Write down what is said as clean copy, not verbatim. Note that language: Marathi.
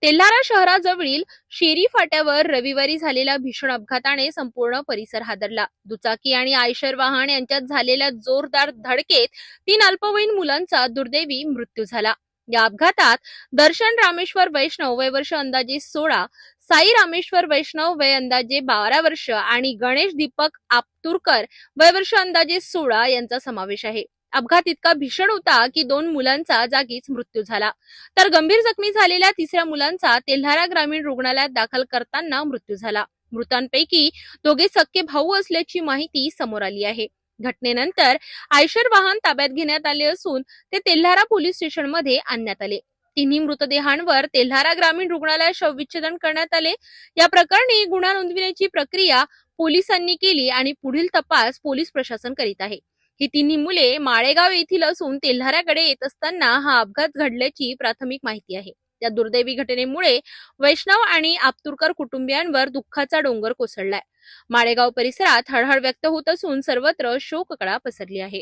तेल्हारा शहराजवळील शेरी फाट्यावर रविवारी झालेल्या भीषण अपघाताने संपूर्ण परिसर हादरला। दुचाकी आणि आयशर वाहन यांच्यात झालेल्या जोरदार धडकेत 3 अल्पवयीन मुलांचा दुर्दैवी मृत्यू झाला। या अपघातात दर्शन रामेश्वर वैष्णव वय वर्ष अंदाजे 16, साई रामेश्वर वैष्णव वय अंदाजे 12 वर्ष आणि गणेश दीपक आपतुरकर वय वर्ष अंदाजे 16 यांचा समावेश आहे। अपघात इतका भीषण होता की 2 मुलांचा जागीच मृत्यू झाला, तर गंभीर जखमी झालेल्या 3ऱ्या मुलांचा तेल्हारा ग्रामीण रुग्णालयात दाखल करताना मृत्यू झाला। मृतांपैकी दोघे सख्खे भाऊ असल्याची माहिती समोर आली आहे। घटनेनंतर आयशर वाहन ताब्यात घेण्यात आले असून ते तेल्हारा पोलीस स्टेशनमध्ये आणण्यात आले। तिन्ही मृतदेहांवर तेल्हारा ग्रामीण रुग्णालयात शवविच्छेदन करण्यात आले। या प्रकरणी गुन्हा नोंदविण्याची प्रक्रिया पोलिसांनी केली आणि पुढील तपास पोलीस प्रशासन करीत आहे। ही तिन्ही मुले माळेगाव येथील असून तेल्हाराकडे येत असताना हा अपघात घडल्याची प्राथमिक माहिती आहे। या दुर्दैवी घटनेमुळे वैष्णव आणि आपतुरकर कुटुंबियांवर दुःखाचा डोंगर कोसळलाय। माळेगाव परिसरात हळहळ व्यक्त होत असून सर्वत्र शोककळा पसरली आहे।